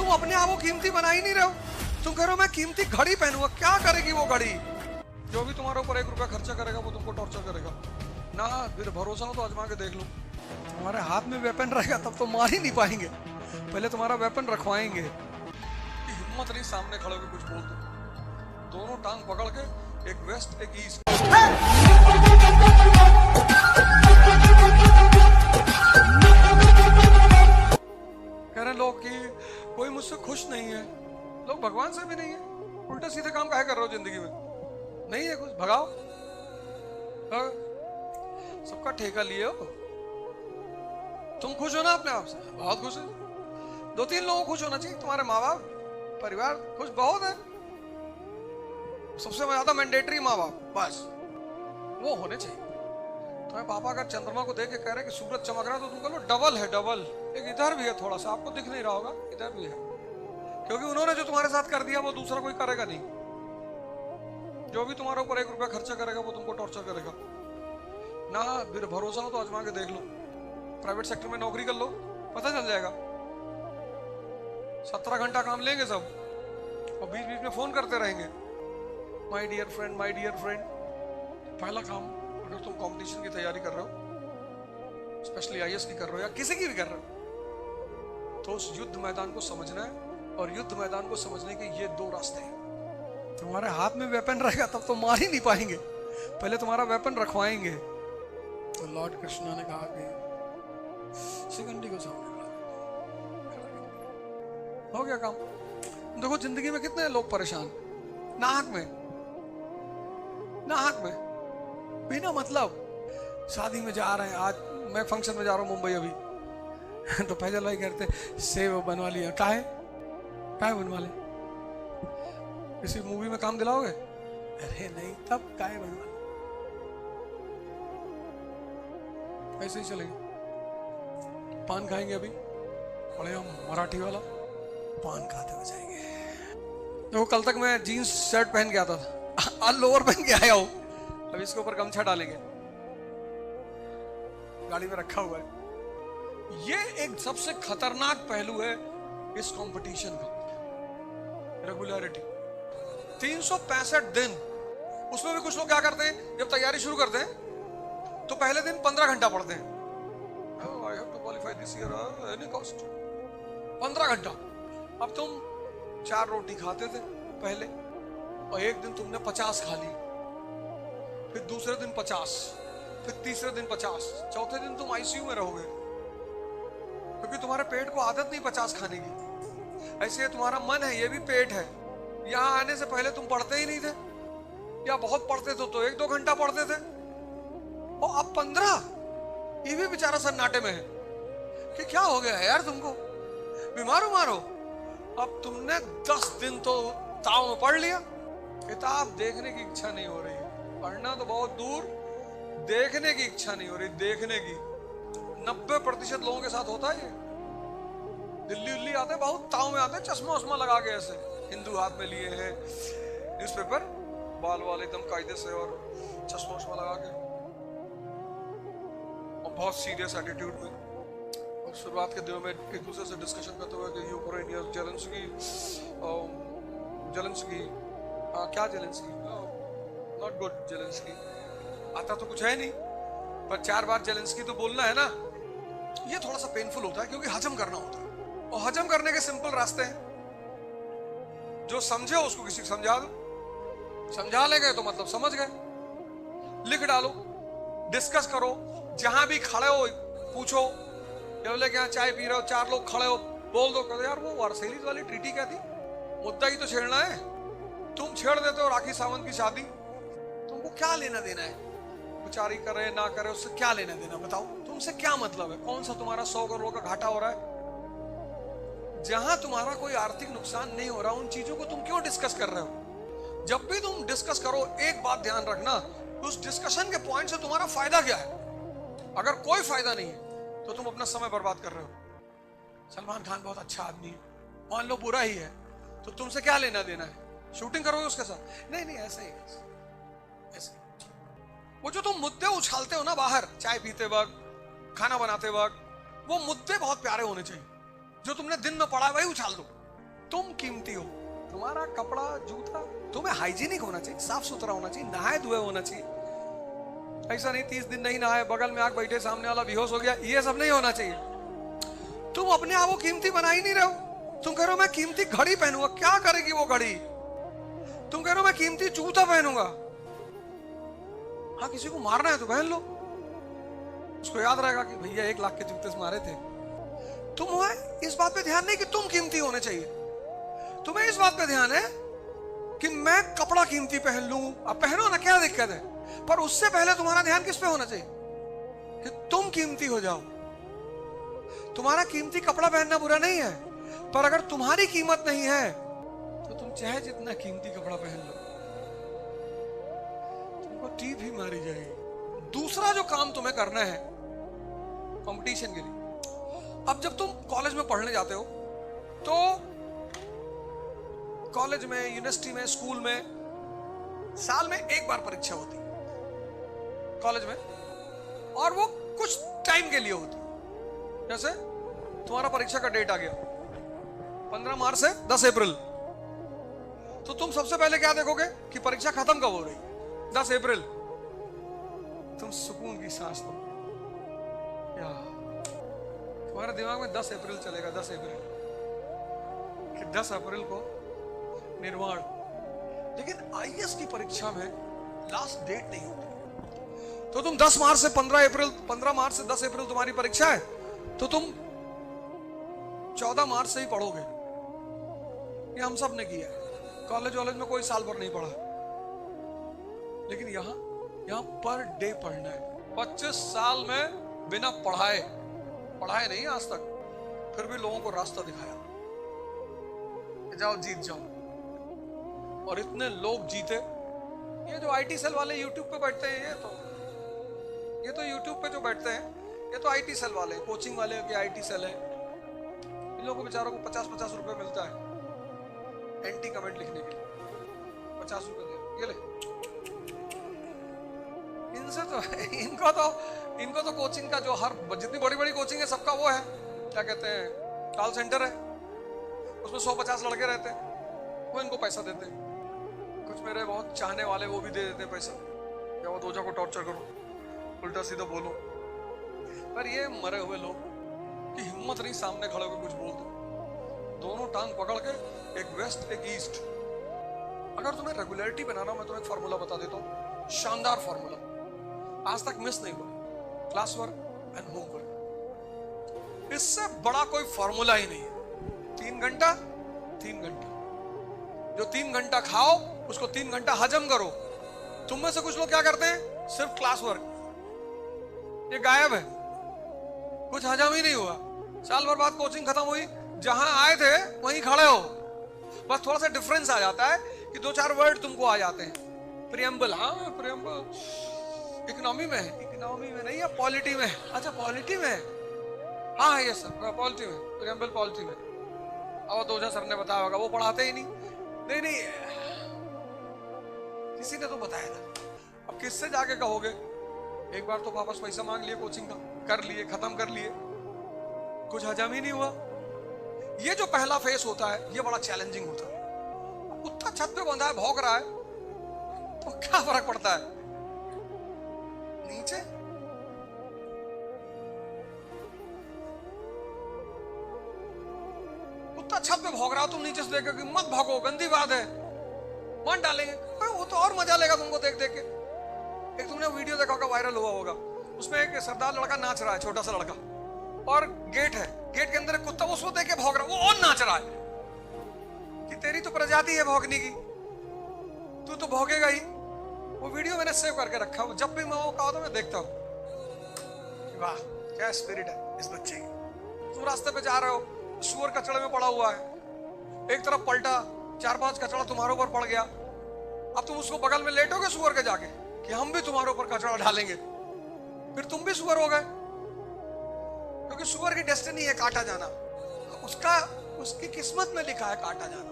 तुम अपने आप को कीमती बना ही नहीं रहे हो। तुम कह रहे हो मैं कीमती घड़ी पहनूंगा, क्या करेगी वो घड़ी? जो भी तुम्हारे ऊपर 1 रुपया खर्चा करेगा वो तुमको टॉर्चर करेगा ना। फिर भरोसा हो तो आजमा के देख लो। तुम्हारे हाथ में वेपन रहेगा तब तो मार ही नहीं पाएंगे, पहले तुम्हारा वेपन रखवाएंगे। हिम्मत नहीं सामने खड़े होकर कुछ बोल दो। दोनों टांग पकड़ के, एक वेस्ट एक ईस्ट। कह रहे लोग कि कोई मुझसे खुश नहीं है, लोग भगवान से भी नहीं है। उल्टे सीधे काम काहे कर रहे हो जिंदगी में? नहीं है कुछ, भगाओ। सबका ठेका लिए हो। तुम खुश हो ना अपने आप से? बहुत खुश है। 2-3 लोगों को खुश होना चाहिए। तुम्हारे माँ बाप, परिवार खुश बहुत है। सबसे ज्यादा मैंडेटरी माँ बाप, बस वो होने चाहिए। तुम्हारे पापा अगर चंद्रमा को देख के कह रहे कि सूरज चमक रहा है तो तुम कहो डबल है, डबल। एक इधर भी है, थोड़ा सा आपको दिख नहीं रहा होगा, इधर भी है। क्योंकि उन्होंने जो तुम्हारे साथ कर दिया वो दूसरा कोई करेगा नहीं। जो भी तुम्हारे ऊपर 1 रुपया खर्चा करेगा वो तुमको टॉर्चर करेगा ना। फिर भरोसा हो तो आजमा के देख लो। प्राइवेट सेक्टर में नौकरी कर लो, पता चल जाएगा। 17 घंटा काम लेंगे सब और बीच बीच में फोन करते रहेंगे, my dear friend, my dear friend. पहला काम, अगर तुम कंपटीशन की तैयारी कर रहे हो, स्पेशली आईएएस की कर रहे हो या किसी की भी कर रहे हो, तो उस युद्ध मैदान को समझना है। और युद्ध मैदान को समझने के ये 2 रास्ते हैं। तुम्हारे हाथ में वेपन रहेगा तब तो मार ही नहीं पाएंगे, पहले तुम्हारा वेपन रखवाएंगे। तो लॉर्ड कृष्णा ने कहा कि शिखंडी को सामने हो गया काम। देखो जिंदगी में कितने लोग परेशान, नाहक में, नाहक में, बिना मतलब। शादी में जा रहे हैं, आज मैं फंक्शन में जा रहा हूँ मुंबई अभी तो फैजल भाई कहते सेव बनवा लिया। काहे बनवा ले? किसी मूवी में काम दिलाओगे? अरे नहीं, तब काहे बनवा ले? ऐसे ही चलेंगे। पान खाएंगे अभी, बड़े हम मराठी वाला पान खाते हुए जाएंगे। देखो कल तक मैं जीन्स शर्ट पहन के आता था, आज लोअर पहन के आया हूं। अब इसके ऊपर गमछा डालेंगे, गाड़ी में रखा हुआ है। ये एक सबसे खतरनाक पहलू है इस कंपटीशन का, रेगुलरिटी। 365 दिन, उसमें भी कुछ लोग क्या करते हैं, जब तैयारी शुरू करते हैं तो पहले दिन 15 घंटा पढ़ते हैं। I have to qualify this year at any cost। 15 घंटा। अब तुम 4 रोटी खाते थे पहले, और एक दिन तुमने 50 खा ली, फिर दूसरे दिन 50, फिर तीसरे दिन 50, चौथे दिन तुम आईसीयू में रहोगे क्योंकि तुम्हारे पेट को आदत नहीं 50 खाने की। ऐसे तुम्हारा मन है, ये भी पेट है। यहां आने से पहले तुम पढ़ते ही नहीं थे, या बहुत पढ़ते थे तो 1-2 घंटा पढ़ते थे, और अब 15। ये भी बेचारा सन्नाटे में है कि क्या हो गया है यार, तुमको बीमार उमार हो। अब तुमने 10 दिन तो ताव में पढ़ लिया, किताब देखने की इच्छा नहीं हो रही, पढ़ना तो बहुत दूर, देखने की इच्छा नहीं हो रही। देखने की 90% लोगों के साथ होता है ये। दिल्ली आते बहुत ताव में आते, चश्मा उश्मा लगा के, ऐसे हिंदू हाथ में लिए हैं, न्यूज़पेपर, बाल वाल एकदम कायदे से और चश्मा उश्मा लगा के, और बहुत सीरियस एटीट्यूड में। और शुरुआत के दिनों में एक दूसरे से डिस्कशन करते हुए कि यूक्रेन या जेलेंस्की, क्या जेलेंस्की, नॉट गुड जेलेंस्की। आता तो कुछ है नहीं, पर 4 बार जेलेंस्की तो बोलना है ना। ये थोड़ा सा पेनफुल होता है क्योंकि हजम करना होता है, और हजम करने के सिंपल रास्ते हैं। जो समझे उसको किसी को समझा दो, समझा ले गए तो मतलब समझ गए। लिख डालो, डिस्कस करो, जहां भी खड़े हो पूछो। बोले क्या चाय पी रहे हो, 4 लोग खड़े हो, बोल दो करो यार वो वर्सेलीज वाली ट्रीटी क्या थी, मुद्दा ही तो छेड़ना है। तुम छेड़ देते हो राखी सावंत की शादी, तुमको क्या लेना देना है? बेचारी करे ना करे उससे क्या लेना देना, बताओ तुमसे क्या मतलब है? कौन सा तुम्हारा 100 करोड़ का घाटा हो रहा है? जहां तुम्हारा कोई आर्थिक नुकसान नहीं हो रहा, उन चीजों को तुम क्यों डिस्कस कर रहे हो? जब भी तुम डिस्कस करो, एक बात ध्यान रखना, उस डिस्कशन के पॉइंट से तुम्हारा फायदा क्या है। अगर कोई फायदा नहीं है तो तुम अपना समय बर्बाद कर रहे हो। सलमान खान बहुत अच्छा आदमी है, मान लो बुरा ही है, तो तुमसे क्या लेना देना है? शूटिंग करोगे उसके साथ? नहीं ऐसे ही, ऐसे। वो जो तुम मुद्दे उछालते हो ना बाहर, चाय पीते वक्त, खाना बनाते वक्त, वो मुद्दे बहुत प्यारे होने चाहिए। जो तुमने दिन में पढ़ा है वही उछाल दो, तुम कीमती हो, तुम्हारा कपड़ा जूता तुम्हें हाइजीनिक होना चाहिए, साफ सुथरा होना चाहिए, नहाए धुए होना चाहिए। ऐसा नहीं 30 दिन नहीं नहाए, बगल में आग बैठे, सामने वाला बेहोश हो गया, ये सब नहीं होना चाहिए। तुम अपने आप को कीमती बना ही नहीं रहे हो। तुम कह रहे हो मैं कीमती घड़ी पहनूंगा, क्या करेगी वो घड़ी? तुम कह रहे हो मैं कीमती जूता पहनूंगा। हाँ, किसी को मारना है तो पहन लो, उसको याद रहेगा कि भैया 1 लाख के जूते से मारे थे। तुम्हें इस बात पे ध्यान नहीं कि तुम कीमती होने चाहिए, तुम्हें इस बात पे ध्यान है कि मैं कपड़ा कीमती पहन लूं। अब पहनो ना, क्या दिक्कत है, पर उससे पहले तुम्हारा ध्यान किस पे होना चाहिए कि तुम कीमती हो जाओ। तुम्हारा कीमती कपड़ा पहनना बुरा नहीं है, पर अगर तुम्हारी कीमत नहीं है तो तुम चाहे जितना कीमती कपड़ा पहन लो, तुमको टीप ही मारी जाएगी। दूसरा जो काम तुम्हें करना है कंपटीशन के लिए, अब जब तुम कॉलेज में पढ़ने जाते हो तो कॉलेज में, यूनिवर्सिटी में, स्कूल में साल में 1 बार परीक्षा होती कॉलेज में, और वो कुछ टाइम के लिए होती। जैसे तुम्हारा परीक्षा का डेट आ गया 15 मार्च से 10 अप्रैल, तो तुम सबसे पहले क्या देखोगे कि परीक्षा खत्म कब हो रही? 10 अप्रैल। तुम सुकून की सांस लो, तुम्हारे दिमाग में 10 अप्रैल चलेगा, 10 अप्रैल कि 10 अप्रैल को निर्वाण। लेकिन आईएएस की परीक्षा में लास्ट डेट नहीं होती, तो तुम 10 मार्च से 15 अप्रैल, 15 मार्च से 10 अप्रैल तुम्हारी परीक्षा है, तो तुम 14 मार्च से ही पढ़ोगे। ये हम सब ने किया है, कॉलेज वॉलेज में कोई साल भर नहीं पढ़ा, लेकिन यहां पर डे पढ़ना है। 25 साल में बिना पढ़ाए नहीं आज तक, फिर भी लोगों को रास्ता दिखाया, जाओ जीत जाओ। और इतने लोग जीते। ये जो आईटी सेल वाले यूट्यूब पे बैठते हैं, ये तो यूट्यूब पे जो बैठते हैं, ये तो आईटी सेल वाले, कोचिंग वाले के आईटी सेल है। इन लोगों को बेचारों को 50-50 रुपए मिलता है एंटी कमेंट लिखने के लिए, 50 रुपए दे, ये ले। इनको तो कोचिंग का जो हर जितनी बड़ी बड़ी कोचिंग है सबका वो है, क्या कहते हैं, कॉल सेंटर है, उसमें 150 लड़के रहते हैं, वो इनको पैसा देते हैं। कुछ मेरे बहुत चाहने वाले वो भी दे देते हैं पैसा, या वो दोजा को टॉर्चर करो, उल्टा सीधा बोलो। पर ये मरे हुए लोग की हिम्मत नहीं सामने खड़े होकर कुछ बोल दो, दोनों टांग पकड़ के, एक वेस्ट एक ईस्ट। अगर तुम्हें रेगुलरिटी बनाना हो, मैं तुम्हें एक फार्मूला बता देता हूँ, शानदार फार्मूला, आज तक मिस नहीं हुआ, क्लास वर्क एंड होमवर्क। इससे बड़ा कोई फार्मूला ही नहीं है। 3 घंटा, 3 घंटा, जो 3 घंटा खाओ उसको 3 घंटा हजम करो। तुम में से कुछ लोग क्या करते हैं, सिर्फ क्लास वर्क, ये गायब है, कुछ हजम ही नहीं हुआ। साल भर बाद कोचिंग खत्म हुई, जहां आए थे वहीं खड़े हो, बस थोड़ा सा डिफरेंस आ जाता है कि 2-4 वर्ड तुमको आ जाते हैं। प्रियम्बल, हाँ प्रियम्बल इकोनॉमी में है, इकोनॉमी में नहीं है, पॉलिटी में। अच्छा पॉलिटी में, हाँ ये सर पॉलिटी में, प्रियम्बल पॉलिटी में। अब दोजा सर ने बताया होगा, वो पढ़ाते ही नहीं, किसी ने तो बताया था। अब किससे जाके कहोगे? एक बार तो वापस पैसा मांग लिए कोचिंग का, कर लिए, खत्म कर लिए, कुछ हजम ही नहीं हुआ। ये जो पहला फेस होता है, ये बड़ा चैलेंजिंग होता है। कुत्ता छत पे बंधा है, भौंक रहा है, तो क्या फर्क पड़ता है? नीचे कुत्ता छत पे भौंक रहा हो, तुम नीचे से देख के मत भौंको, गंदी बात है, मन डालेंगे, वो तो और मजा लेगा तुमको देख देख के। एक तुमने वीडियो देखा होगा, वायरल हुआ होगा, उसमें एक सरदार लड़का नाच रहा है, छोटा सा लड़का, और गेट है, गेट के अंदर एक कुत्ता, उसको देख के भौंक रहा है, वो और नाच रहा है कि तेरी तो प्रजाति है भौंकने की, तू तो भौंकेगा ही। वो वीडियो मैंने सेव करके रखा, जब भी मैं वो कहा तो मैं देखता हूँ, वाह क्या स्पिरिट है इस बच्चे की। तुम रास्ते पे जा रहे हो, सुअर कचड़े में पड़ा हुआ है, एक तरफ पलटा, 4-5 कचड़ा तुम्हारे ऊपर पड़ गया। अब तुम उसको बगल में लेटोगे सुअर के जाके कि हम भी तुम्हारे ऊपर कचड़ा डालेंगे, फिर तुम भी सुअर हो गए, क्योंकि सुअर की डेस्टिनी है काटा जाना, उसकी किस्मत में लिखा है काटा जाना।